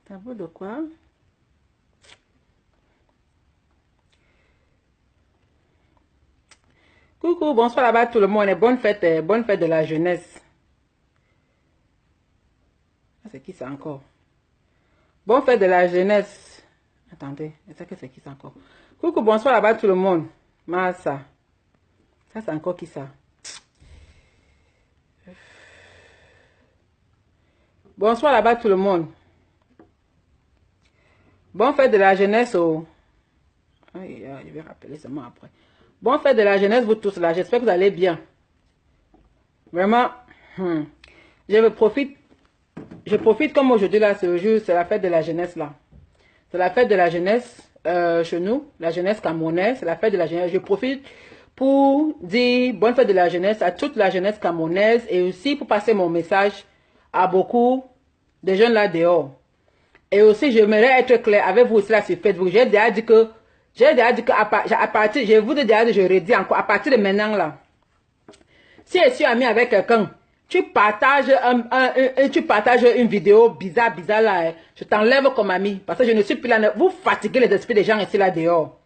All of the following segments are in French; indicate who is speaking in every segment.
Speaker 1: Tableau de quoi? Coucou, bonsoir là-bas tout le monde et bonne fête de la jeunesse. C'est qui ça encore? Bonne fête de la jeunesse. Attendez, c'est qui ça encore? Coucou, bonsoir là-bas tout le monde. Massa. Ça c'est encore qui ça? Bonsoir là-bas tout le monde. Bonne fête de la jeunesse au... Je vais rappeler seulement après. Bonne fête de la jeunesse vous tous là. J'espère que vous allez bien. Vraiment. Je profite comme aujourd'hui là, ce jour, c'est la fête de la jeunesse là. C'est la fête de la jeunesse chez nous, la jeunesse camerounaise, c'est la fête de la jeunesse. Je profite pour dire bonne fête de la jeunesse à toute la jeunesse camerounaise et aussi pour passer mon message à beaucoup de jeunes là dehors. Et aussi, j'aimerais être clair avec vous aussi là sur Facebook. J'ai déjà dit que à partir, je vous ai déjà dit, je redis encore, à partir de maintenant là, si je suis ami avec quelqu'un, tu partages une vidéo bizarre là, je t'enlève comme ami. Parce que je ne suis plus là. Vous fatiguez les esprits des gens ici là dehors.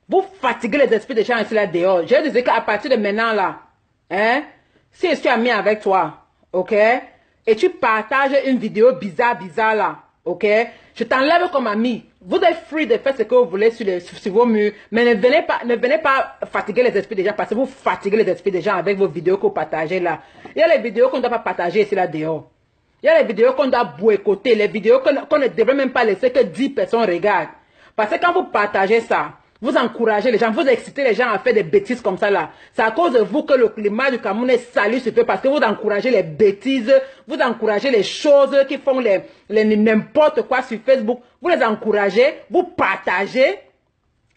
Speaker 1: Vous fatiguez les esprits des gens ici là dehors. Je disais qu'à partir de maintenant là, si je suis ami avec toi, ok, et tu partages une vidéo bizarre là, ok, je t'enlève comme ami. Vous êtes free de faire ce que vous voulez sur vos murs, mais ne venez pas fatiguer les esprits des gens parce que vous fatiguez les esprits des gens avec vos vidéos que vous partagez là. Il y a les vidéos qu'on ne doit pas partager ici là dehors. Il y a les vidéos qu'on doit boycotter, les vidéos qu'on ne devrait même pas laisser que 10 personnes regardent. Parce que quand vous partagez ça, vous encouragez les gens, vous excitez les gens à faire des bêtises comme ça là. C'est à cause de vous que le climat du Cameroun est sali sur peu parce que vous encouragez les bêtises, vous encouragez les choses qui font les n'importe quoi sur Facebook. Vous les encouragez, vous partagez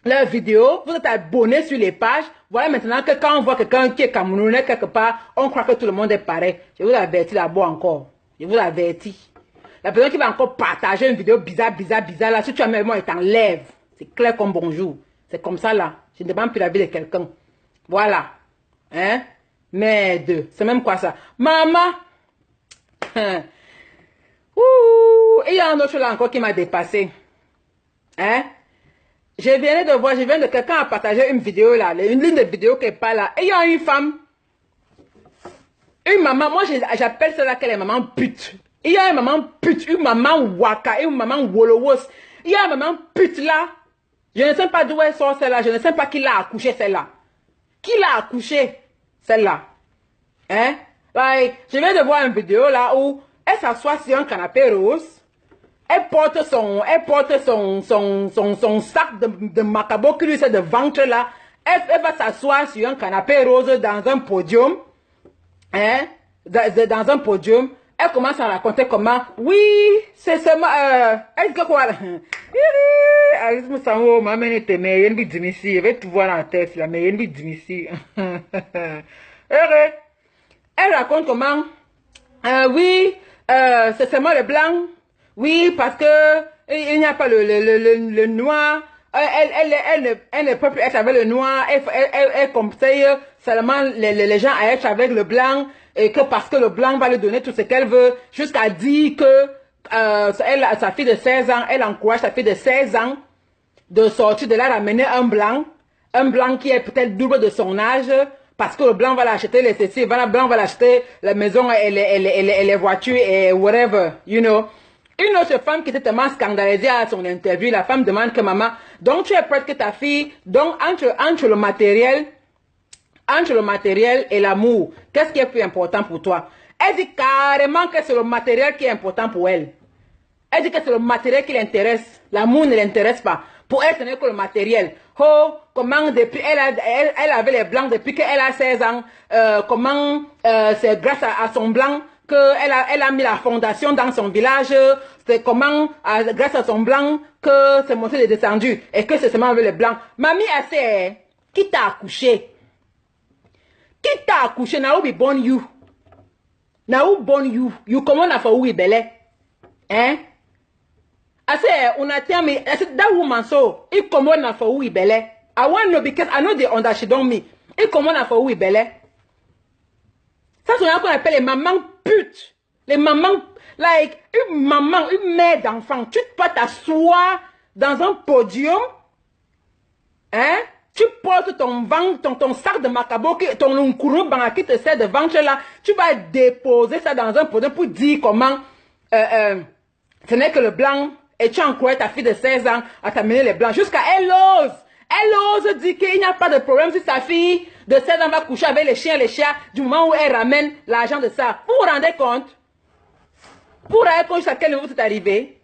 Speaker 1: leurs vidéos, vous êtes abonnés sur les pages. Voilà maintenant que quand on voit quelqu'un qui est camerounais quelque part, on croit que tout le monde est pareil. Je vous avertis d'abord encore. Je vous avertis. La personne qui va encore partager une vidéo bizarre là, si tu as même moi, il t'enlève. C'est clair comme bonjour. C'est comme ça là. Je ne demande plus la vie de quelqu'un. Voilà. Hein? Merde. C'est même quoi ça? Maman. Ouh. Il y a un autre là encore qui m'a dépassé. Hein? Je viens de quelqu'un a partagé une vidéo là. Une ligne de vidéo qui est pas là. Et il y a une femme. Une maman. Moi j'appelle celle-là qu'elle est maman pute. Il y a une maman pute. Une maman waka. Une maman wolowos. Il y a une maman pute là. Je ne sais pas d'où elle sort celle-là. Je ne sais pas qui l'a accouché celle-là. Qui l'a accouché celle-là? Hein? Like, je viens de voir une vidéo là où elle s'assoit sur un canapé rose. Elle porte son sac de macabo qui lui sert de ventre là. Elle va s'asseoir sur un canapé rose dans un podium. Hein? Dans un podium. Elle commence à raconter comment, oui, c'est seulement, elle dit quoi là? Je vais tout voir dans la tête là, mais elle raconte comment, oui, c'est seulement le blanc, oui, parce que il n'y a pas le noir. Elle ne peut plus être avec le noir. Elle conseille seulement les gens à être avec le blanc. Et que parce que le blanc va lui donner tout ce qu'elle veut. Jusqu'à dire que sa fille de 16 ans, elle encourage sa fille de 16 ans de sortir de là, ramener un blanc. Un blanc qui est peut-être double de son âge. Parce que le blanc va l'acheter les ceci. Le blanc va l'acheter la maison et les voitures et whatever, you know. Une autre femme qui était tellement scandalisée à son interview, la femme demande que maman, donc tu es prête que ta fille, donc entre le matériel et l'amour, qu'est-ce qui est plus important pour toi? Elle dit carrément que c'est le matériel qui est important pour elle. Elle dit que c'est le matériel qui l'intéresse. L'amour ne l'intéresse pas. Pour elle, ce n'est que le matériel. Oh, comment depuis, elle avait les blancs depuis qu'elle a 16 ans. Comment c'est grâce à son blanc elle a mis la fondation dans son village. C'est comment, grâce à son blanc, que c'est monté descendu. Et que c'est seulement avec les blancs. Mamie, assez, qui t'a accouché? Qui t'a accouché? Na who be born you? Na who born you? You comment na for who belé? Hein? Assez, on a terminé. That woman so, il comment na for who belé? I want to know because I know they understand me. Et comment on a fait oui, belle? Ça, c'est ce qu'on appelle les mamans putes. Les mamans, like, une maman, une mère d'enfant. Tu peux t'asseoir dans un podium, hein? Tu portes ton ventre, ton sac de macabo, ton courroux qui te sert de ventre là. Tu vas déposer ça dans un podium pour dire comment, ce n'est que le blanc. Et tu encourages ta fille de 16 ans à t'amener les blancs. Jusqu'à elle ose dire qu'il n'y a pas de problème si sa fille de 16 ans va coucher avec les chiens et les chats du moment où elle ramène l'argent de ça. Vous vous rendez compte? Vous voyez jusqu'à quel niveau c'est arrivé?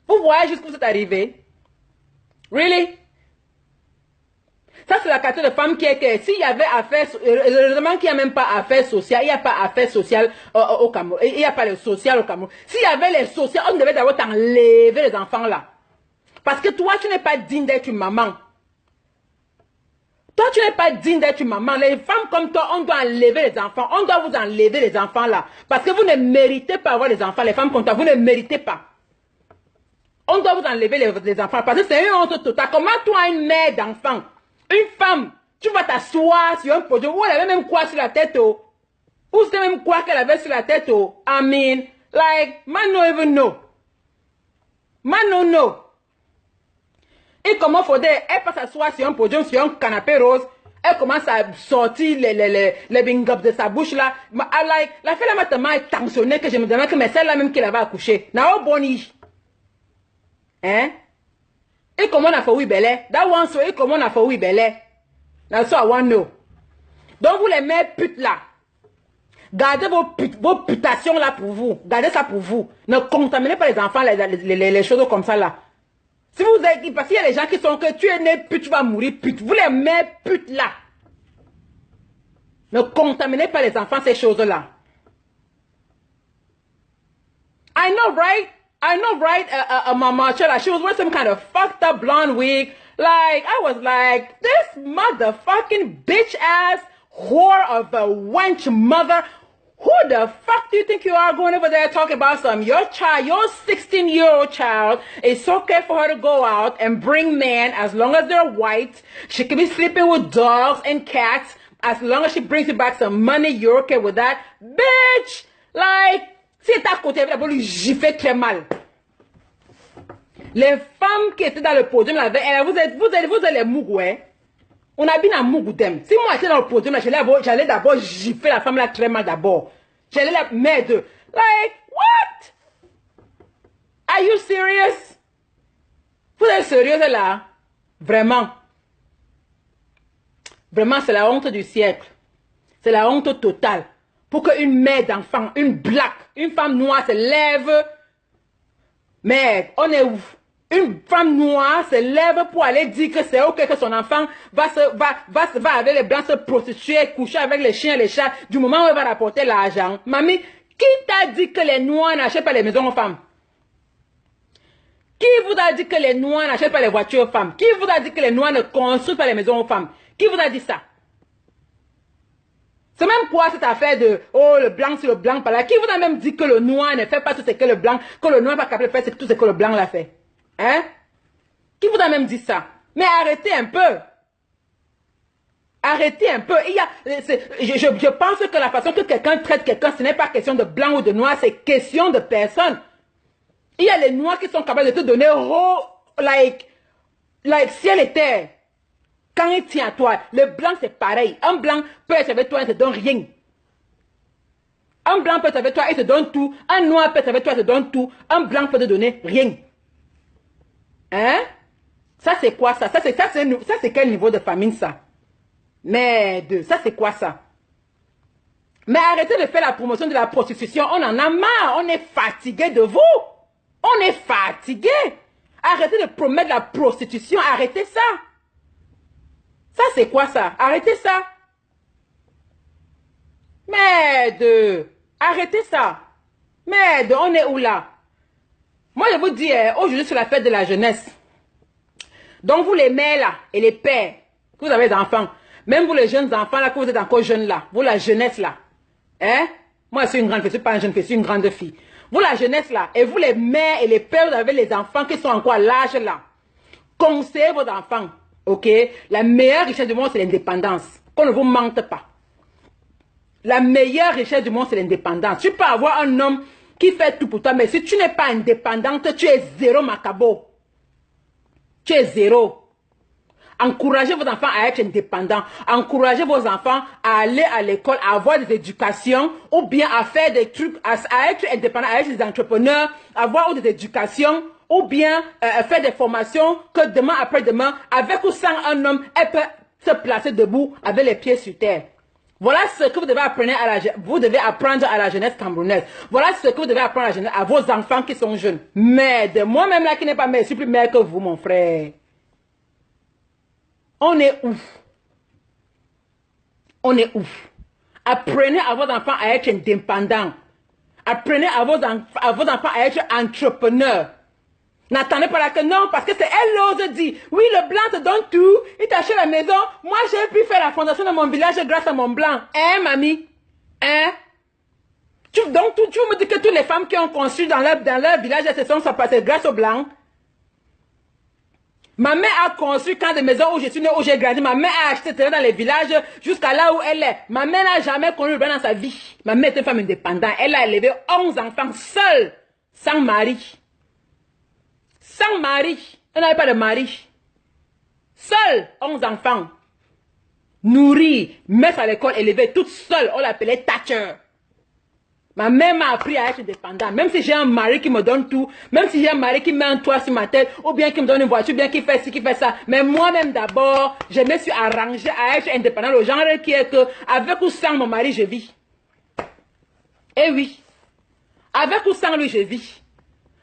Speaker 1: Vous voyez jusqu'où c'est arrivé? Really? Ça, c'est la catégorie de femmes qui est que s'il y avait affaire, heureusement qu'il n'y a même pas affaire sociale, il n'y a pas affaire sociale au Cameroun, il n'y a pas le social au Cameroun. S'il y avait les sociales, on devait d'abord t'enlever les enfants là. Parce que toi, tu n'es pas digne d'être une maman. Toi, tu n'es pas digne d'être une maman. Les femmes comme toi, on doit enlever les enfants. On doit vous enlever les enfants là. Parce que vous ne méritez pas avoir les enfants. Les femmes comme toi, vous ne méritez pas. On doit vous enlever les enfants. Parce que c'est une honte totale. Comment toi, une mère d'enfant, une femme, tu vas t'asseoir sur un podium où elle avait même quoi sur la tête, oh? Ou c'était même quoi qu'elle avait sur la tête, oh? I mean, like, man no even know. Man no know. Et comment faudrait, elle peut s'asseoir sur un podium, sur un canapé rose, elle commence à sortir les bing-ups de sa bouche là. Like, la fille là m'a tellement tensionnée que je me demande que mais celle-là même qui l'avait accouché. N'a pas boni. Hein? Et comment on a fait oui belé? That one so, et comment on a fait oui belé? That's what I want to know. Donc vous les mères putes là, gardez vos putations là pour vous. Gardez ça pour vous. Ne contaminez pas les enfants, les choses comme ça là. Si vous êtes, parce qu'il y a des gens qui sont que tu es né pute, tu vas mourir pute. Vous les mères putes là. Ne contaminez pas les enfants ces choses là. I know right, Mama Chela, she was wearing some kind of fucked up blonde wig. Like, I was like, this motherfucking bitch ass whore of a wench mother. Who the fuck do you think you are going over there talking about some? Your child, your 16-year-old child, it's okay for her to go out and bring men as long as they're white. She can be sleeping with dogs and cats. As long as she brings you back some money, you're okay with that. Bitch! Like, si t'es à côté, j'y fais très mal. Les femmes qui étaient dans le podium, là, vous êtes les mougouais. On a bien un mougoudem. Si moi j'étais dans le podium, j'allais d'abord gifler la femme là très mal d'abord. J'allais la mettre. Like, what? Are you serious? Vous êtes sérieux là? Vraiment. Vraiment, c'est la honte du siècle. C'est la honte totale. Pour qu'une mère d'enfant, une black, une femme noire se lève. Mais on est où? Une femme noire se lève pour aller dire que c'est ok que son enfant va avec les blancs se prostituer, coucher avec les chiens et les chats du moment où elle va rapporter l'argent. Mamie, qui t'a dit que les noirs n'achètent pas les maisons aux femmes? Qui vous a dit que les noirs n'achètent pas les voitures aux femmes? Qui vous a dit que les noirs ne construisent pas les maisons aux femmes? Qui vous a dit ça? C'est même quoi cette affaire de oh le blanc sur le blanc par là? Qui vous a même dit que le noir ne fait pas tout ce que le blanc, que le noir va capable de faire tout ce que le blanc l'a fait? Hein? Qui vous a même dit ça? Mais arrêtez un peu. Arrêtez un peu. Je pense que la façon que quelqu'un traite quelqu'un, ce n'est pas question de blanc ou de noir, c'est question de personne. Il y a les noirs qui sont capables de te donner like ciel et terre. Quand il tient à toi, le blanc c'est pareil. Un blanc peut être avec toi et ne te donne rien. Un blanc peut être avec toi et te donne tout. Un noir peut être avec toi et te donne tout. Un blanc peut te donner rien. Hein? Ça c'est quoi ça? Ça c'est quel niveau de famine ça? Merde, ça c'est quoi ça? Mais arrêtez de faire la promotion de la prostitution. On en a marre. On est fatigué de vous. On est fatigué. Arrêtez de promettre la prostitution. Arrêtez ça. Ça c'est quoi ça? Arrêtez ça. Merde. Arrêtez ça. Merde, on est où là? Moi, je vous dis, aujourd'hui, c'est la fête de la jeunesse. Donc, vous les mères là, et les pères, que vous avez des enfants, même vous les jeunes enfants là, que vous êtes encore jeunes là, vous la jeunesse là, hein? Moi, je suis une grande fille, je ne suis pas une jeune fille, je suis une grande fille. Vous la jeunesse là, et vous les mères et les pères, vous avez les enfants qui sont encore à l'âge là. Conseillez vos enfants. Ok? La meilleure richesse du monde, c'est l'indépendance. Qu'on ne vous mente pas. La meilleure richesse du monde, c'est l'indépendance. Tu peux avoir un homme qui fait tout pour toi, mais si tu n'es pas indépendante, tu es zéro macabo. Tu es zéro. Encouragez vos enfants à être indépendants. Encouragez vos enfants à aller à l'école, à avoir des éducations, ou bien à faire des trucs, à être indépendants, à être des entrepreneurs, avoir des éducations, ou bien faire des formations que demain après-demain, avec ou sans un homme, elle peut se placer debout avec les pieds sur terre. Voilà ce que vous devez apprendre à la jeunesse camerounaise. Voilà ce que vous devez apprendre à vos enfants qui sont jeunes. Mais de moi-même là qui n'est pas mère, je suis plus mère que vous, mon frère. On est ouf. On est ouf. Apprenez à vos enfants à être indépendants. Apprenez à vos enfants à être entrepreneurs. N'attendez pas là que non, parce que c'est elle l'ose dit. Oui, le blanc te donne tout. Il t'achète la maison. Moi, j'ai pu faire la fondation de mon village grâce à mon blanc. Hein, mamie? Hein? Donc, tu me dis que toutes les femmes qui ont construit dans leur village, elles se sont passées grâce au blanc. Ma mère a construit quand des maisons où je suis née, où j'ai grandi. Ma mère a acheté dans les villages jusqu'à là où elle est. Ma mère n'a jamais connu le blanc dans sa vie. Ma mère est une femme indépendante. Elle a élevé 11 enfants seule, sans mari. Sans mari. Elle n'avait pas de mari. Seule, 11 enfants. Nourrie, mettre à l'école, élevée, toute seule. On l'appelait Thatcher. Ma mère m'a appris à être indépendante. Même si j'ai un mari qui me donne tout, même si j'ai un mari qui met un toit sur ma tête, ou bien qui me donne une voiture, ou bien qui fait ci, qui fait ça. Mais moi-même d'abord, je me suis arrangée à être indépendante. Le genre qui est que, avec ou sans mon mari, je vis. Eh oui. Avec ou sans lui, je vis.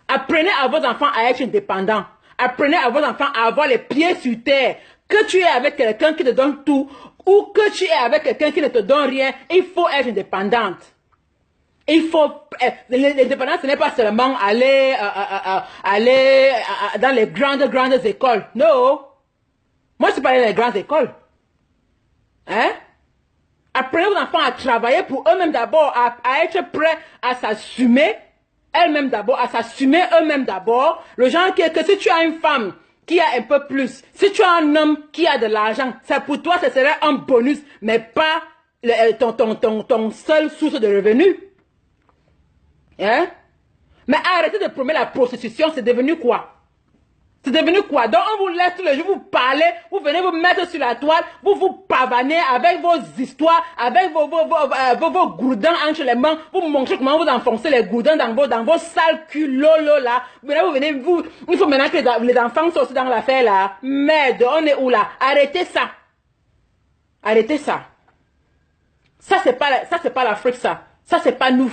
Speaker 1: Apprenez à vos enfants à être indépendants. Apprenez à vos enfants à avoir les pieds sur terre. Que tu es avec quelqu'un qui te donne tout, ou que tu es avec quelqu'un qui ne te donne rien, il faut être indépendante. Il faut... L'indépendance, ce n'est pas seulement aller dans les grandes écoles. Non. Moi, je suis pas allée dans les grandes écoles. Hein? Apprenez vos enfants à travailler pour eux-mêmes d'abord, à être prêts à s'assumer. Elles-mêmes d'abord, à s'assumer eux-mêmes d'abord. Le genre qui est que si tu as une femme qui a un peu plus, si tu as un homme qui a de l'argent, ça pour toi, ce serait un bonus, mais pas ton seul source de revenus. Hein? Mais arrêtez de promouvoir la prostitution, c'est devenu quoi? C'est devenu quoi? Donc on vous laisse tous les jours vous parler, vous venez vous mettre sur la toile, vous pavanez avec vos histoires, avec vos gourdins entre les mains, vous montrez comment vous enfoncez les gourdins dans vos sales culots là. Il faut maintenant que les enfants soient aussi dans l'affaire là. Merde, on est où là? Arrêtez ça. Arrêtez ça. Ça c'est pas l'Afrique ça. Ça c'est pas nous.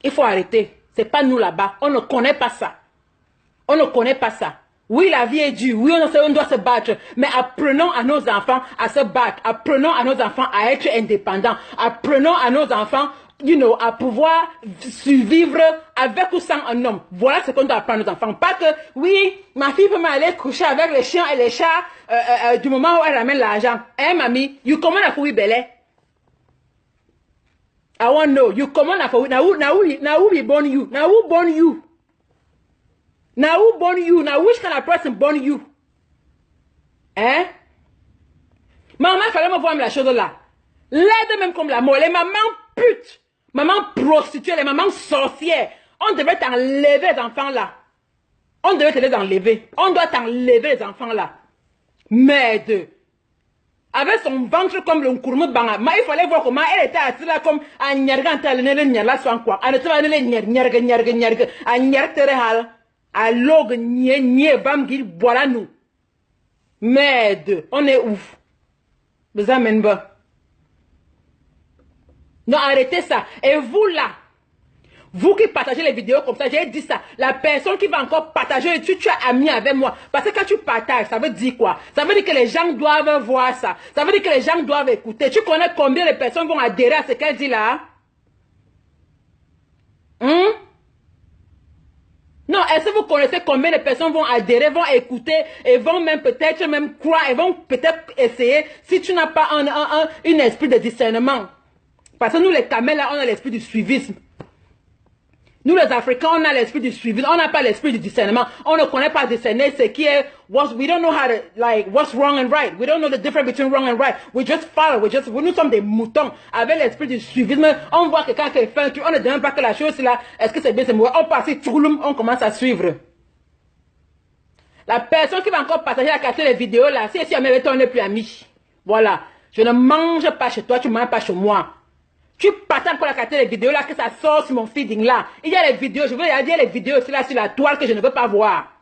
Speaker 1: Il faut arrêter. C'est pas nous là-bas. On ne connaît pas ça. On ne connaît pas ça. Oui, la vie est dure. Oui, on doit se battre. Mais apprenons à nos enfants à se battre. Apprenons à nos enfants à être indépendants. Apprenons à nos enfants, à pouvoir survivre avec ou sans un homme. Voilà ce qu'on doit apprendre à nos enfants. Pas que, oui, ma fille peut m'aller coucher avec les chiens et les chats du moment où elle ramène l'argent. Hein, mamie? You come on for Belé? I want to know. You come on for now who be born you? Now who born you? Now who born you? Now which kind of person born you? Hein? Maman, il fallait me voir la chose là. L'aide même comme la mort. Les mamans putes, mamans prostituées, les mamans sorcières. On devrait t'enlever les enfants là. On devait te les enlever. On doit t'enlever les enfants là. Merde. Avec son ventre comme le Nkourmou Banga. Il fallait voir comment elle était assise là comme à Nyarga, là soit quoi. Elle était allée Nyarga, à Nyarga, à log, bam, voilà nous. Merde, on est ouf. Vous amène pas. Non, arrêtez ça. Et vous là, vous qui partagez les vidéos comme ça, j'ai dit ça. La personne qui va encore partager, tu es ami avec moi. Parce que quand tu partages, ça veut dire quoi? Ça veut dire que les gens doivent voir ça. Ça veut dire que les gens doivent écouter. Tu connais combien de personnes vont adhérer à ce qu'elle dit là? Non, est-ce que vous connaissez combien de personnes vont adhérer, vont écouter et vont même peut-être même croire et vont peut-être essayer si tu n'as pas un esprit de discernement. Parce que nous les camels là, on a l'esprit du suivisme. Nous, les Africains, on a l'esprit du suivi, on n'a pas l'esprit du discernement. On ne connaît pas discerner ce qui est, we don't know how to, like, what's wrong and right. We don't know the difference between wrong and right. We just follow, nous sommes des moutons. Avec l'esprit du suivisme, on voit que quand quelqu'un fait un truc, on ne demande pas que la chose, là, est-ce que c'est bien, c'est mauvais. On passe, on commence à suivre. La personne qui va encore partager la carte les vidéos, là, si elle me on n'est plus amis. Voilà. Je ne mange pas chez toi, tu ne manges pas chez moi. Tu partages encore la carte les vidéos là, que ça sort sur mon feeding là. Il y a les vidéos, je veux dire les vidéos aussi là sur la toile que je ne veux pas voir.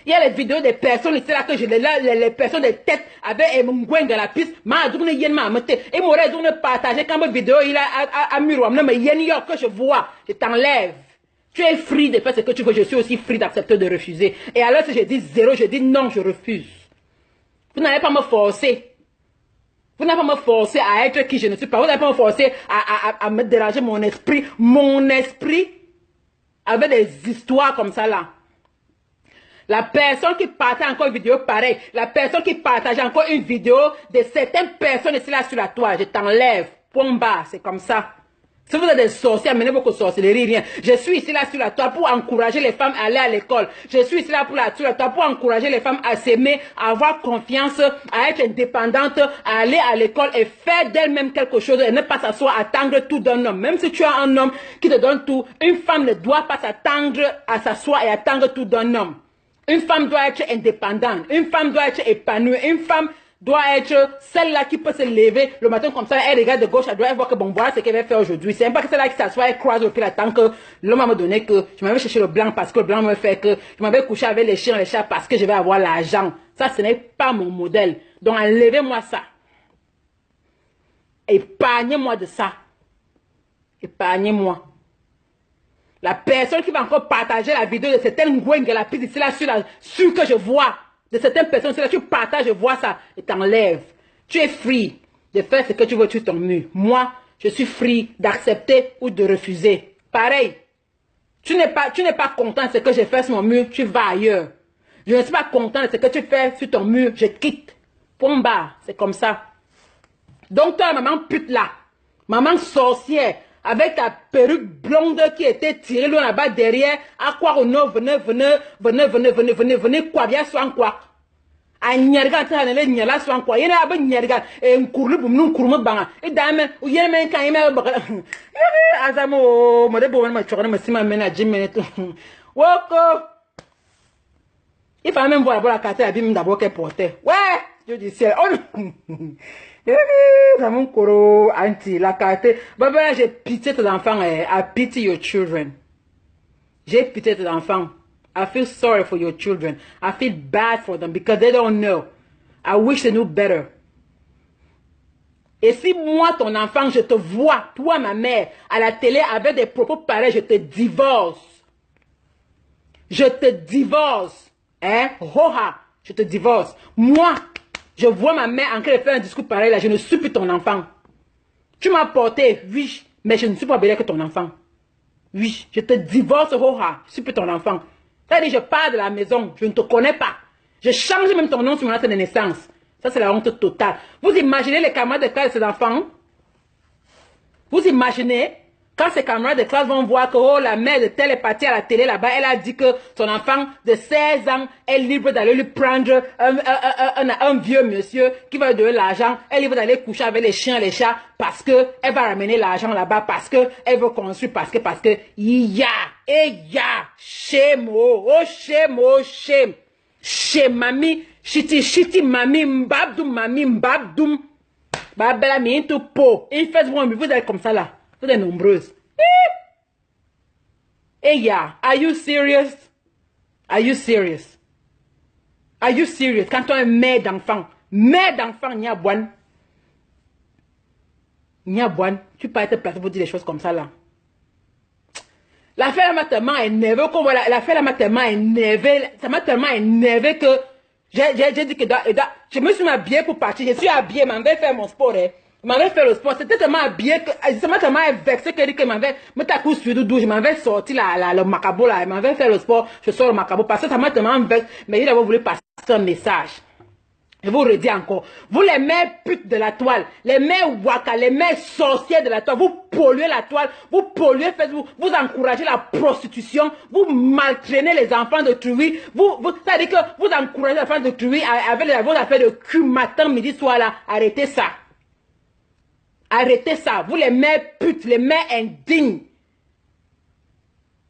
Speaker 1: Il y a les vidéos des personnes ici là que je les personnes des têtes avec mon gouen dans la piste. Ma doune yen ma mette. Et mon raison de partager quand ma vidéo il a à miroir. Non mais yen yo que je vois, je t'enlève. Tu es free de faire ce que tu veux, je suis aussi free d'accepter de refuser. Et alors si je dis zéro, je dis non, je refuse. Vous n'allez pas me forcer. Vous n'avez pas me forcer à être qui je ne suis pas. Vous n'avez pas me forcer à me déranger mon esprit. Mon esprit avec des histoires comme ça là. La personne qui partage encore une vidéo pareille. La personne qui partage encore une vidéo de certaines personnes ici là sur la toile. Je t'enlève. Point bas. C'est comme ça. Si vous êtes des sorciers, amenez beaucoup de sorcellerie, rien. Je suis ici là sur la toile pour encourager les femmes à aller à l'école. Je suis ici là sur la toile pour encourager les femmes à s'aimer, à avoir confiance, à être indépendantes, à aller à l'école et faire d'elles-mêmes quelque chose et ne pas s'asseoir à attendre tout d'un homme. Même si tu as un homme qui te donne tout, une femme ne doit pas s'attendre à s'asseoir et attendre tout d'un homme. Une femme doit être indépendante. Une femme doit être épanouie. Une femme doit être celle-là qui peut se lever le matin comme ça, elle regarde de gauche à droite, elle voit que bon, voilà ce qu'elle va faire aujourd'hui. C'est pas que celle-là qui s'assoit, elle croise au pied, attend que l'homme m'a donné que je m'avais cherché le blanc parce que le blanc me fait que je m'avais couché avec les chiens, les chats parce que je vais avoir l'argent. Ça, ce n'est pas mon modèle. Donc, enlevez-moi ça. Épargnez-moi de ça. Épargnez-moi. La personne qui va encore partager la vidéo de certaines gouines de la piste ici là sur que je vois. De certaines personnes, c'est là tu partages, je vois ça et t'enlèves. Tu es free de faire ce que tu veux sur ton mur. Moi, je suis free d'accepter ou de refuser. Pareil. Tu n'es pas content de ce que j'ai fait sur mon mur, tu vas ailleurs. Je ne suis pas content de ce que tu fais sur ton mur, je quitte. Point barre, c'est comme ça. Donc toi, maman pute là, maman sorcière, avec ta perruque blonde qui était tirée loin là-bas derrière, à quoi on a, venez, quoi, bien soin quoi. A nyerga ta ne le nyala soin quoi. Yena aba nyerga, nkurlu bum nu nkurmu banga. E dame, u yene men kan yeme ba. Azamo, mo de bo ma chokona ma sima mena jimene to. Woko. Il faut même voir la carte à bim d'abord qu'elle portait. Ouais, Dieu du ciel. Mon coro anti la carte. Baba, j'ai pitié tes enfants. I pity your children. J'ai pitié tes enfants. I feel sorry for your children. I feel bad for them because they don't know. I wish they knew better. Et si moi, ton enfant, je te vois, toi, ma mère, à la télé avec des propos pareils, je te divorce. Je te divorce. Hein? Hoha, je te divorce. Moi, je vois ma mère en train de faire un discours pareil là, je ne suis plus ton enfant. Tu m'as porté, oui, mais je ne suis pas belle que ton enfant. Oui, je te divorce, hoha, je ne suis plus ton enfant. C'est-à-dire, je pars de la maison, je ne te connais pas. Je change même ton nom sur mon acte de naissance. Ça, c'est la honte totale. Vous imaginez les camarades de classe de ces enfants? Vous imaginez? Quand ces camarades de classe vont voir que oh, la mère de telle est partie à la télé là-bas, elle a dit que son enfant de 16 ans est libre d'aller lui prendre un vieux monsieur qui va lui donner l'argent. Elle est libre d'aller coucher avec les chiens, les chats, parce que elle va ramener l'argent là-bas, parce que elle veut construire, parce que, shame, oh, shame. Shame, mami, shiti, mami, mbabdoum. Babela, mi, into po. Et vous êtes comme ça là. Vous êtes nombreuses. Hey, yeah. Are you serious? Are you serious? Are you serious? Quand tu es mère d'enfant, n'y a boine. Tu peux être placé pour dire des choses comme ça là. L'affaire m'a tellement énervé l'affaire m'a tellement énervé. Ça m'a tellement énervé que j'ai dit que je me suis habillée pour partir. Je suis habillée, je m'en vais faire mon sport. Je m'en vais faire le sport. C'était tellement habillé que ça m'a tellement vexé que je m'en vais me taper sur le dos. Je m'en vais sortir le macabo là. Je m'en vais faire le sport. Je sors le macabo parce que ça m'a tellement vexé. Mais il avait voulu passer un message. Je vous redis encore, vous les mères putes de la toile, les mères waka, les mères sorcières de la toile, vous polluez la toile, vous polluez Facebook, vous encouragez la prostitution, vous maltraînez les enfants d'autrui, c'est-à-dire que vous encouragez les enfants d'autrui avec vos affaires de cul matin, midi, soir là. Arrêtez ça. Arrêtez ça. Vous les mères putes, les mères indignes.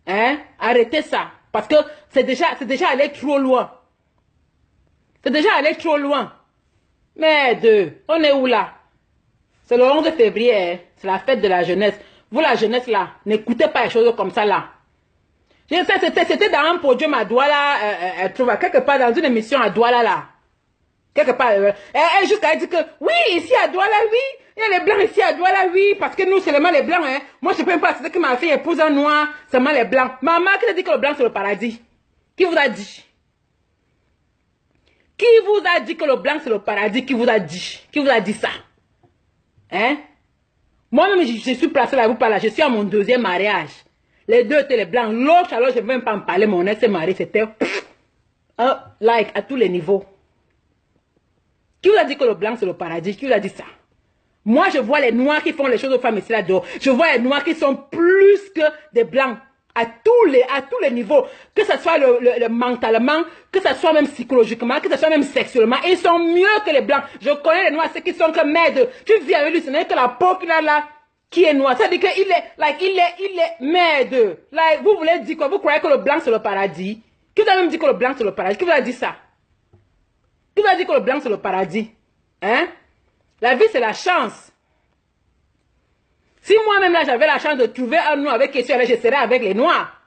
Speaker 1: Hein? Arrêtez ça. Parce que c'est déjà allé trop loin. C'est déjà allé trop loin. Merde, on est où là? C'est le 11 février, c'est la fête de la jeunesse. Vous la jeunesse là, n'écoutez pas les choses comme ça là. C'était dans un podium à Douala, quelque part dans une émission à Douala là. Quelque part, jusqu'à dire que, oui, ici à Douala, oui, il y a les blancs ici à Douala, oui, parce que nous, c'est seulement les blancs, hein. Moi, je ne peux pas, c'est que ma fille épouse un noir, seulement les blancs. Maman, qui t'a dit que le blanc, c'est le paradis? Qui vous a dit? Qui vous a dit que le blanc, c'est le paradis? Qui vous a dit? Qui vous a dit ça? Hein? Moi-même, je suis placée là, vous parlez, je suis à mon deuxième mariage. Les deux étaient les blancs. L'autre, alors, je ne vais même pas en parler, mon ex-mari, c'était like à tous les niveaux. Qui vous a dit que le blanc, c'est le paradis? Qui vous a dit ça? Moi, je vois les noirs qui font les choses aux femmes ici là-dedans. Je vois les noirs qui sont plus que des blancs. À tous les niveaux, que ce soit le mentalement, que ce soit même psychologiquement, que ce soit même sexuellement, ils sont mieux que les blancs. Je connais les noirs, ceux qui sont que merde. Tu vis avec lui, ce n'est que la peau qu'il a là, qui est noire. Ça veut dire qu'il est, il est merde. Like, vous voulez dire quoi? Vous croyez que le blanc c'est le paradis? Qui vous a même dit que le blanc c'est le paradis? Qui vous a dit ça? Qui vous a dit que le blanc c'est le paradis? Hein? La vie c'est la chance. Si moi-même là j'avais la chance de trouver un noir avec qui je serais avec les noirs.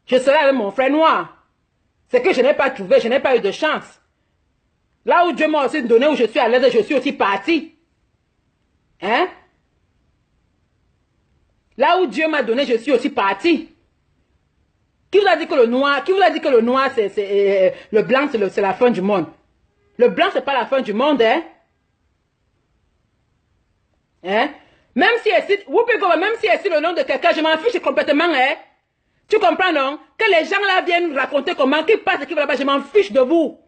Speaker 1: Je serais avec mon frère noir. C'est que je n'ai pas trouvé, je n'ai pas eu de chance. Là où Dieu m'a aussi donné, où je suis à l'aise, je suis aussi parti. Hein? Là où Dieu m'a donné, je suis aussi parti. Qui vous a dit que le noir, c'est le blanc, c'est la fin du monde? Le blanc, c'est pas la fin du monde, hein? Hein? Même si elle cite, même si elle cite le nom de quelqu'un, je m'en fiche complètement, hein? Tu comprends, non? Que les gens là viennent raconter comment, qui passe, qui va là-bas, je m'en fiche de vous.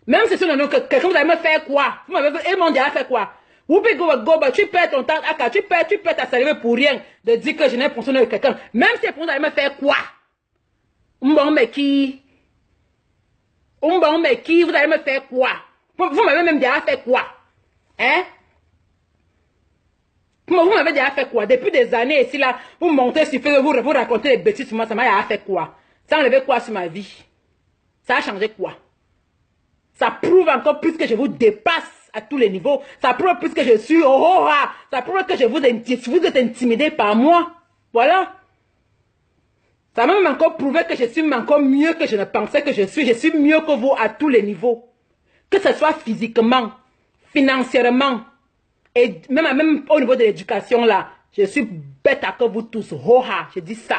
Speaker 1: Même si c'est le nom que quelqu'un, vous allez me faire quoi? Vous m'avez dit, et mon Dieu, fait quoi? Tu perds ton temps, tu perds ta salive pour rien de dire que je n'ai pas de quelqu'un. Même si vous allez me faire quoi? Bon, mais qui? Vous allez me faire quoi? Vous m'avez même déjà fait quoi? Hein? Vous m'avez déjà fait quoi? Depuis des années ici là, vous montez sur Facebook, vous racontez des bêtises sur moi, ça m'a fait quoi? Ça a enlevé quoi sur ma vie? Ça a changé quoi? Ça prouve encore plus que je vous dépasse à tous les niveaux. Ça prouve plus que je suis ça prouve que vous êtes intimidé par moi. Voilà. Ça m'a même encore prouvé que je suis encore mieux que je ne pensais que je suis. Je suis mieux que vous à tous les niveaux. Que ce soit physiquement, financièrement, et même au niveau de l'éducation là. Je suis bête à que vous tous. Je dis ça.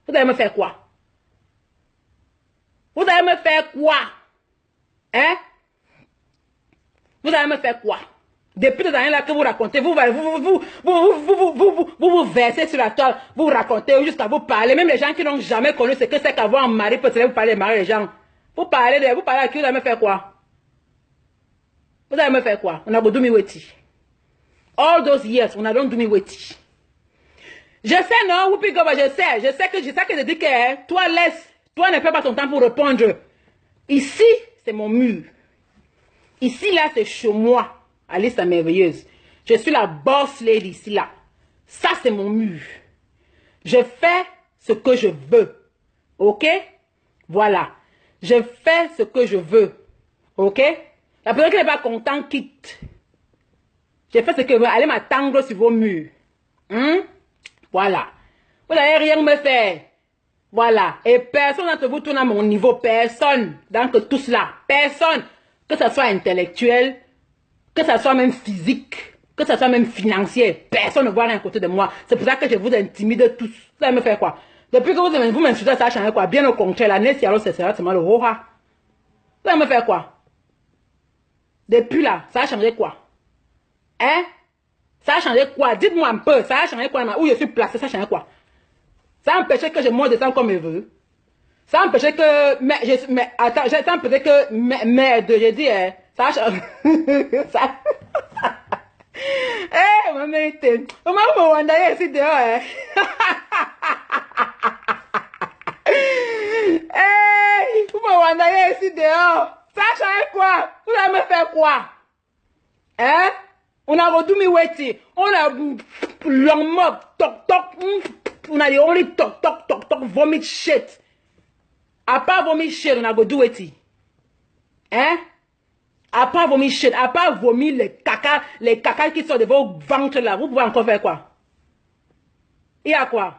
Speaker 1: Vous allez me faire quoi? Vous allez me faire quoi? Hein? Vous allez me faire quoi? Depuis des années là que vous racontez, vous versez sur la toile, vous racontez jusqu'à vous parler. Même les gens qui n'ont jamais connu ce que c'est qu'avoir un mari, peut-être vous parlez de marier les gens. Vous parlez à qui? Vous allez me faire quoi? Vous allez me faire quoi? On a beau do me weti. All those years, on a don't do me weti. Je sais, non, Whoopi Goldberg, je sais que je dis que toi ne perds pas ton temps pour répondre. Ici, c'est mon mur. Ici, là, c'est chez moi. Alice la merveilleuse. Je suis la boss lady ici, là. Ça, c'est mon mur. Je fais ce que je veux. OK? Voilà. Je fais ce que je veux. OK? La personne qui n'est pas content quitte. Je fais ce que je veux. Allez m'attendre sur vos murs. Voilà. Vous n'allez rien me faire. Voilà. Et personne d'entre vous tourne à mon niveau. Personne. Donc tout cela. Personne. Que ce soit intellectuel, que ce soit même physique, que ce soit même financier. Personne ne voit rien à côté de moi. C'est pour ça que je vous intimide tous. Vous allez me faire quoi? Depuis que vous m'insultez, ça a changé quoi? Bien au contraire. L'année, si alors c'est seulement le roha. Vous allez me faire quoi? Depuis là, ça a changé quoi? Hein? Ça a changé quoi? Dites-moi un peu. Ça a changé quoi? Où je suis placé, ça a changé quoi? Ça a empêché que je monte descends comme je veux. Ça a empêché que... ça a empêché que... Merde, j'ai dit, hein. Ça change. Ça... Eh, ma mérité. Maman, vous m'envoyez ici dehors, hein. Eh, vous m'envoyez ici dehors. Ça change quoi? Vous allez me faire quoi? Hein? On a redoublé weti. On a long mob, toc toc. On a dit only toc toc toc toc vomit shit. À part vomit shit, on a redoublé weti. Hein? À part vomir shit, à part vomir les caca qui sortent de vos ventres là, vous pouvez encore faire quoi? Il y a quoi?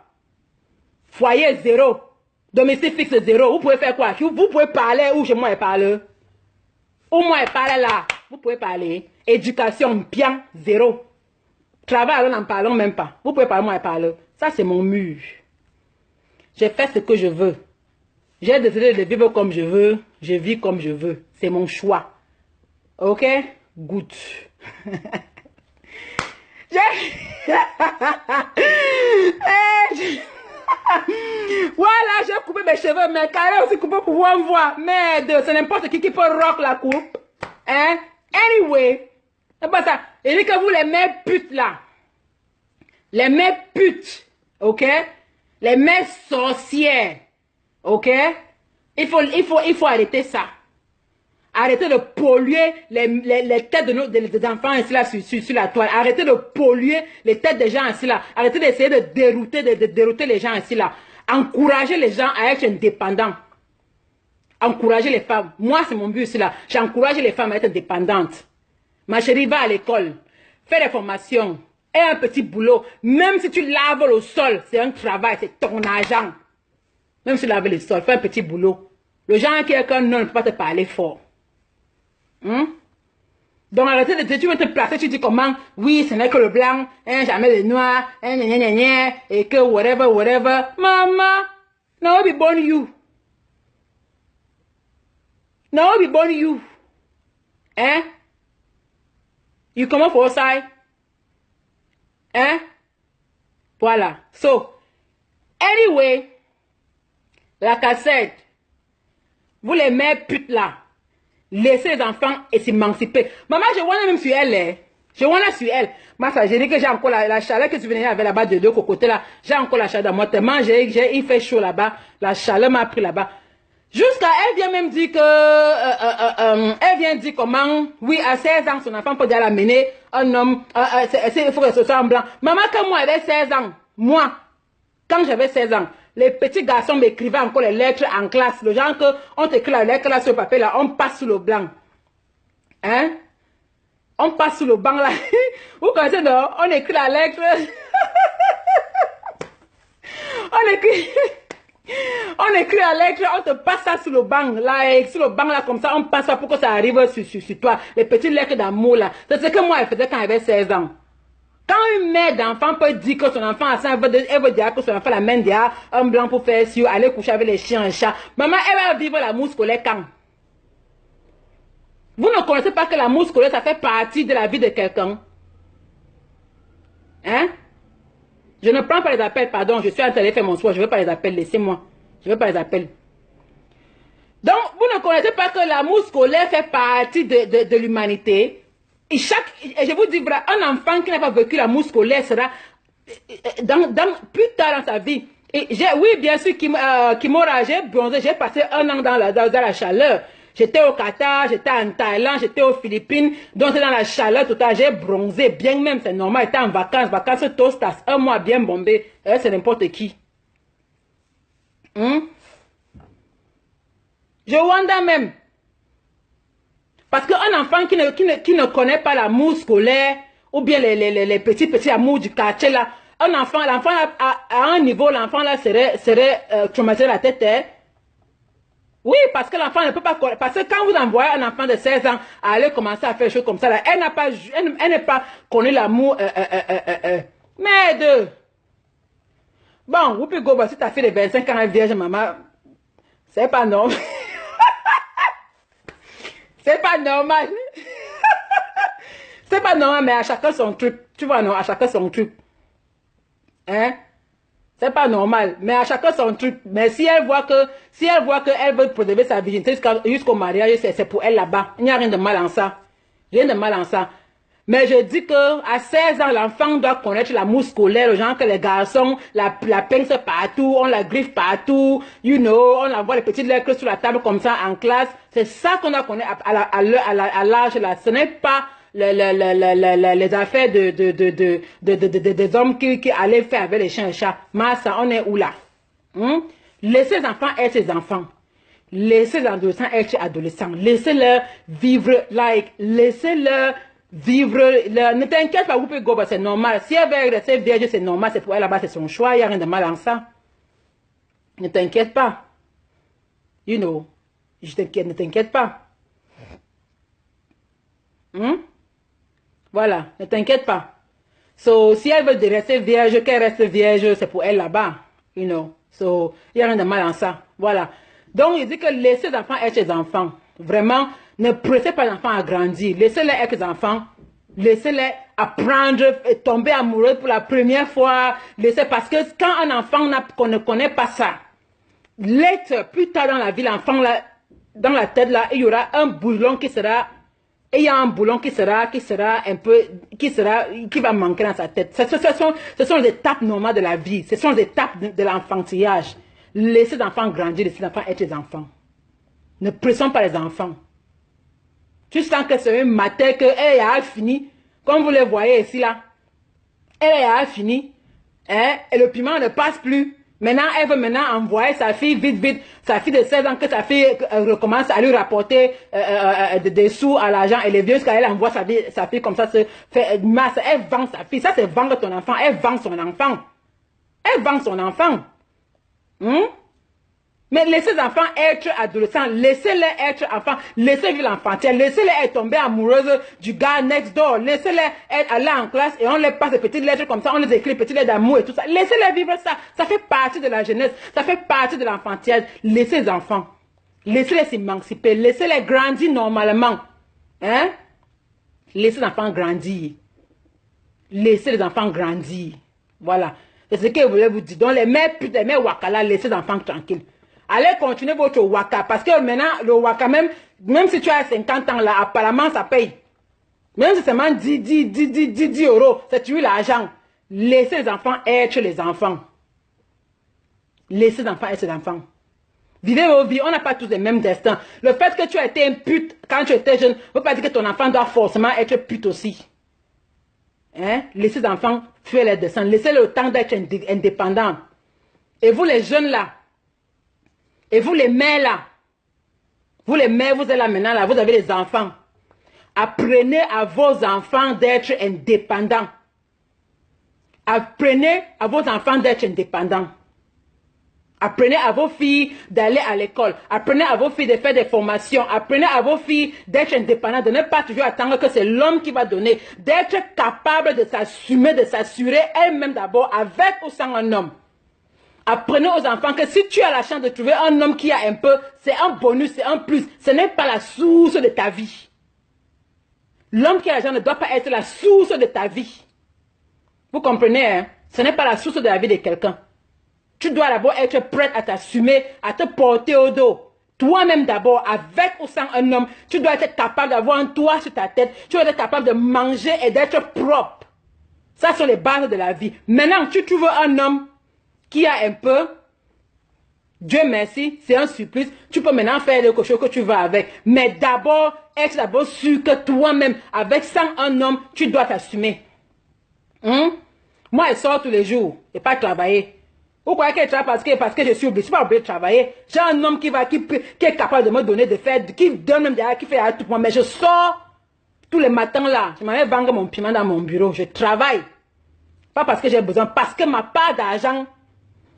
Speaker 1: Foyer zéro. Domicile fixe zéro. Vous pouvez faire quoi? Vous pouvez parler ou chez moi elle parle. Ou moi elle parle là. Vous pouvez parler. Éducation bien zéro. Travail, nous n'en parlons même pas. Vous pouvez parler, moi elle parle. Ça c'est mon mur. J'ai fait ce que je veux. J'ai décidé de vivre comme je veux. Je vis comme je veux. C'est mon choix. Ok? Good. Voilà, j'ai coupé mes cheveux, mes carrés aussi coupés pour voir me voir. Merde, c'est n'importe qui peut rock la coupe. Hein? Anyway, c'est pas ça. Il dit que vous les mères putes là. Les mères putes. Ok? Les mères sorcières. Ok? Il faut arrêter ça. Arrêtez de polluer les têtes des enfants ici là sur la toile. Arrêtez de polluer les têtes des gens ici là. Arrêtez d'essayer de dérouter les gens ici là. Encouragez les gens à être indépendants. Encouragez les femmes. Moi, c'est mon but ici là. J'encourage les femmes à être indépendantes. Ma chérie, va à l'école. Fais des formations. Et un petit boulot. Même si tu laves le sol, c'est un travail, c'est ton argent. Même si tu laves le sol, fais un petit boulot. Le genre qui est qu'un homme ne peut pas te parler fort. Donc arrêtez de tu veux te placer, tu dis comment, oui, ce n'est que le blanc, hein, jamais le noir, hein, et que whatever. Maman, no be born you. No be born you. Hein? You come up outside. Hein? Voilà. So, anyway, la cassette, vous les mères putes là, laissez les enfants et s'émanciper. Maman, je vois même sur elle. Hein. Je vois là sur elle. Moi, j'ai dit que j'ai encore la chaleur que tu venais avec là-bas de deux cocotés là. J'ai encore la chaleur dans moi. Tellement il fait chaud là-bas. La chaleur m'a pris là-bas. Jusqu'à elle vient même dire que elle vient dire comment, oui, à 16 ans, son enfant peut déjà l'amener, un homme, il faut que ce soit en blanc. Maman, quand moi j'avais 16 ans, quand j'avais 16 ans, les petits garçons m'écrivaient encore les lettres en classe. Le genre que on t'écrit la lettre là sur le papier là, on passe sur le blanc. Hein? On passe sur le banc là. Vous connaissez, non? On écrit la lettre. On écrit la lettre, on te passe ça sur le banc là, sur le banc là, comme ça, on passe ça pour que ça arrive sur toi. Les petites lettres d'amour là. C'est ce que moi, elle faisait quand elle avait 16 ans. Quand une mère d'enfant peut dire que son enfant a ça, elle veut dire que son enfant l'amène derrière un blanc pour faire sur, aller coucher avec les chiens et les chats. Maman, elle va vivre l'amour scolaire quand? Vous ne connaissez pas que l'amour scolaire, ça fait partie de la vie de quelqu'un? Hein? Je ne prends pas les appels, pardon, je suis en train de faire mon soin, je ne veux pas les appels, laissez-moi. Je ne veux pas les appels. Donc, vous ne connaissez pas que l'amour scolaire fait partie de l'humanité. Et je vous dis, un enfant qui n'a pas vécu l'amour scolaire sera plus tard dans sa vie. Et oui, bien sûr, j'ai bronzé, j'ai passé un an dans la chaleur. J'étais au Qatar, j'étais en Thaïlande, j'étais aux Philippines, donc c'est dans la chaleur tout à j'ai bronzé, bien même, c'est normal, j'étais en vacances tostas, un mois bien bombé, c'est n'importe qui. Je wonder même. Parce qu'un enfant qui ne connaît pas l'amour scolaire, ou bien les petits amours du quartier là, l'enfant à un niveau, l'enfant là serait traumatisé la tête. Hein? Oui, parce que l'enfant ne peut pas connaître. Parce que quand vous envoyez un enfant de 16 ans à aller commencer à faire des choses comme ça, là, elle n'a pas connu l'amour. Merde. Bon, Whoopi Goldberg, si tu as fait les 25 ans vierge, maman, c'est pas normal. C'est pas normal. C'est pas normal, mais à chacun son truc. Tu vois, non, à chacun son truc. Hein? C'est pas normal. Mais à chacun son truc. Mais si elle voit qu'elle veut préserver sa virginité jusqu'au mariage, c'est pour elle là-bas. Il n'y a rien de mal en ça. Rien de mal en ça. Mais je dis que à 16 ans, l'enfant doit connaître l'amour scolaire, genre que les garçons, la pince partout, on la griffe partout, you know, on envoie les petites lettres sur la table comme ça en classe. C'est ça qu'on doit connaître à l'âge là. Ce n'est pas les affaires des hommes qui allaient faire avec les chiens et chats. Massa, on est où là? Laissez les enfants être ses enfants. Laissez les adolescents être adolescents. Laissez-leur vivre, laissez-leur vivre. Ne t'inquiète pas, Whoopi Goldberg, c'est normal. Si elle veut rester vierge, c'est normal. C'est pour elle là-bas, c'est son choix. Il n'y a rien de mal en ça. Ne t'inquiète pas. You know. Ne t'inquiète pas. Voilà, ne t'inquiète pas. So, si elle veut rester vierge, qu'elle reste vierge, c'est pour elle là-bas. You know. So, il n'y a rien de mal en ça. Voilà. Donc, il dit que laissez les enfants être ses enfants. Vraiment, ne pressez pas les enfants à grandir. Laissez-les être ses enfants. Laissez-les apprendre, tomber amoureux pour la première fois. Laissez, parce que quand un enfant qu'on ne connaît pas ça, plus tard dans la vie, l'enfant, dans la tête, là, il y aura un boulon qui sera... Et il y a un boulon qui va manquer dans sa tête. Ce sont les étapes normales de la vie. Ce sont les étapes de l'enfantillage. Laissez les enfants grandir, laissez les enfants être des enfants. Ne pressons pas les enfants. Tu sens que c'est un matin que elle a fini. Comme vous le voyez ici là. Elle a fini. Hein, et le piment ne passe plus. Maintenant, elle veut envoyer sa fille vite. Sa fille de 16 ans, que sa fille recommence à lui rapporter des sous à l'argent. Et les vieux, jusqu'à elle envoie sa fille comme ça, se fait masse. Elle vend sa fille. Ça, c'est vendre ton enfant. Elle vend son enfant. Elle vend son enfant. Mais laissez les enfants être adolescents, laissez-les être enfants, laissez vivre l'enfantillage, laissez-les tomber amoureuses du gars next door, laissez-les aller en classe et on les passe des petites lettres comme ça, on les écrit des petites lettres d'amour et tout ça. Laissez-les vivre ça, ça fait partie de la jeunesse, ça fait partie de l'enfantillage. Laissez les enfants, laissez-les s'émanciper, laissez-les grandir normalement. Hein? Laissez les enfants grandir. Laissez les enfants grandir. Voilà. C'est ce que je voulais vous dire. Donc les mères putes, les mères wakala, laissez les enfants tranquilles. Allez continuer votre waka. Parce que maintenant, le waka, même si tu as 50 ans, là, apparemment, ça paye. Même si c'est seulement 10 euros, c'est tuer l'argent. Laissez les enfants être les enfants. Laissez les enfants être les enfants. Vivez vos vies, on n'a pas tous les mêmes destins. Le fait que tu as été un pute quand tu étais jeune, ne veut pas dire que ton enfant doit forcément être pute aussi. Hein? Laissez les enfants fuir les destins. Laissez le temps d'être indépendant. Et vous les jeunes là, et vous les mères là, vous les mères, vous êtes là maintenant, là, vous avez les enfants. Apprenez à vos enfants d'être indépendants. Apprenez à vos enfants d'être indépendants. Apprenez à vos filles d'aller à l'école. Apprenez à vos filles de faire des formations. Apprenez à vos filles d'être indépendantes, de ne pas toujours attendre que c'est l'homme qui va donner. D'être capable de s'assumer, de s'assurer elle-même d'abord, avec ou sans un homme. Apprenez aux enfants que si tu as la chance de trouver un homme qui a un peu, c'est un bonus, c'est un plus. Ce n'est pas la source de ta vie. L'homme qui a l'argent ne doit pas être la source de ta vie. Vous comprenez, hein? Ce n'est pas la source de la vie de quelqu'un. Tu dois d'abord être prête à t'assumer, à te porter au dos. Toi-même d'abord, avec ou sans un homme, tu dois être capable d'avoir un toit sur ta tête. Tu dois être capable de manger et d'être propre. Ça sont les bases de la vie. Maintenant, tu trouves un homme qui a un peu, Dieu merci, c'est un supplice. Tu peux maintenant faire quelque chose que tu vas avec. Mais d'abord, être d'abord sûr que toi-même, avec sans un homme, tu dois t'assumer. Moi, je sors tous les jours et pas travailler. Vous croyez qu'elle travaille parce que je suis obligé? Je ne suis pas obligé de travailler. J'ai un homme qui est capable de me donner de faire, qui donne même derrière, qui fait tout pour moi. Mais je sors tous les matins là. Je m'en vais vendre mon piment dans mon bureau. Je travaille. Pas parce que j'ai besoin, parce que ma part d'argent,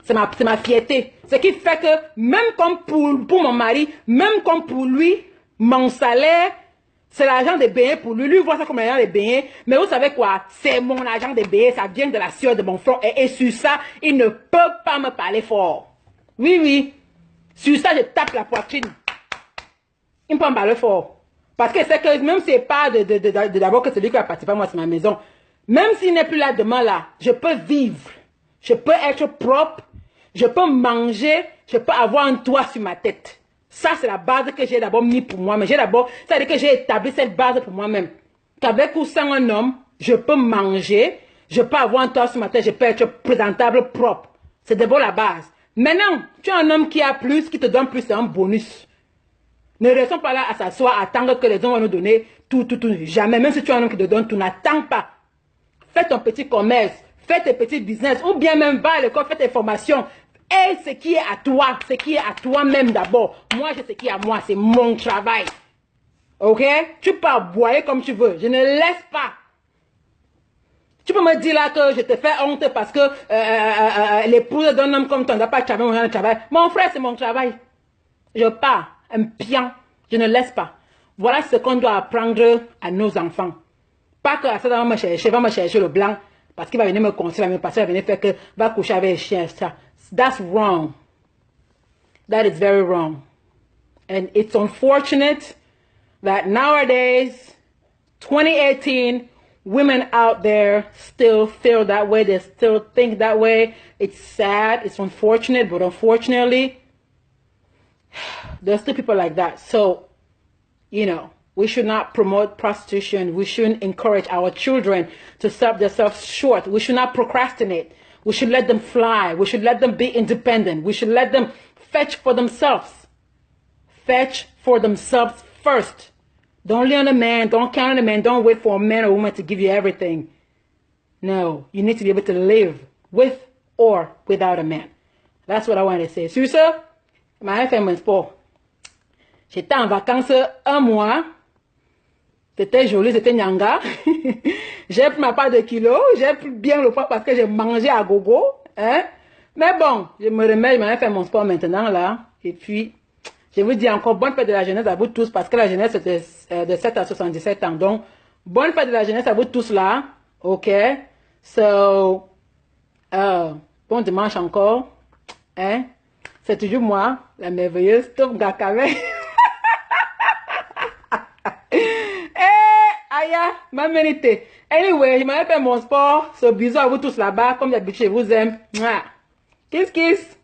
Speaker 1: c'est ma fierté. Ce qui fait que, même comme pour mon mari, même comme pour lui, mon salaire, c'est l'argent des beignets pour lui. Lui voit ça comme l'argent des beignets. Mais vous savez quoi? C'est mon argent des beignets. Ça vient de la sueur de mon front. Et sur ça, il ne peut pas me parler fort. Oui, oui. Sur ça, je tape la poitrine. Il ne peut pas me parler fort. Parce que c'est que même si c'est pas d'abord que celui qui va participer à moi, c'est ma maison. Même s'il n'est plus là demain là, je peux vivre. Je peux être propre. Je peux manger. Je peux avoir un toit sur ma tête. Ça, c'est la base que j'ai d'abord mis pour moi. Mais j'ai d'abord, c'est-à-dire que j'ai établi cette base pour moi-même. Qu'avec ou sans un homme, je peux manger. Je peux avoir un toit sur ma tête. Je peux être présentable, propre. C'est d'abord la base. Maintenant, tu as un homme qui a plus, qui te donne plus, c'est un bonus. Ne restons pas là à s'asseoir, à attendre que les hommes vont nous donner tout. Jamais. Même si tu as un homme qui te donne tout, n'attends pas. Fais ton petit commerce, fais tes petits business, ou bien même va à l'école, fais tes formations. Et ce qui est à toi, ce qui est à toi-même d'abord. Moi, j'ai ce qui est à moi, c'est mon travail. Ok? Tu peux aboyer comme tu veux. Je ne laisse pas. Tu peux me dire là que je te fais honte parce que l'épouse d'un homme comme toi n'a pas de travail. Mon frère, c'est mon travail. Je pars, un pion. Je ne laisse pas. Voilà ce qu'on doit apprendre à nos enfants. Pas que ça va me chercher le blanc parce qu'il va venir me conseiller, va me passer, va venir faire que va coucher avec les chiens. That's wrong. That is very wrong. And it's unfortunate that nowadays, 2018, women out there still feel that way. They still think that way. It's sad. It's unfortunate. But unfortunately, there's still people like that. So, you know, we should not promote prostitution. We shouldn't encourage our children to sell themselves short. We should not procrastinate. We should let them fly. We should let them be independent. We should let them fetch for themselves. Fetch for themselves first. Don't lean on a man. Don't count on a man. Don't wait for a man or woman to give you everything. No, you need to be able to live with or without a man. That's what I want to say. Sur ce, ma fait mon sport. J'étais en vacances un mois. C'était joli, c'était nyanga. J'ai pris ma part de kilos. J'ai pris bien le poids parce que j'ai mangé à gogo. Hein? Mais bon, je me remets, je m'en fait mon sport maintenant là. Et puis, je vous dis encore bonne fête de la jeunesse à vous tous parce que la jeunesse c'est de 7 à 77 ans. Donc, bonne fête de la jeunesse à vous tous là. Ok? So, bon dimanche encore. Hein? C'est toujours moi, la merveilleuse Top Gakame. Aya, ma vérité. Anyway, je m'avais fait mon sport. So, bisous à vous tous là-bas. Comme d'habitude, je vous aime. Kiss, kiss.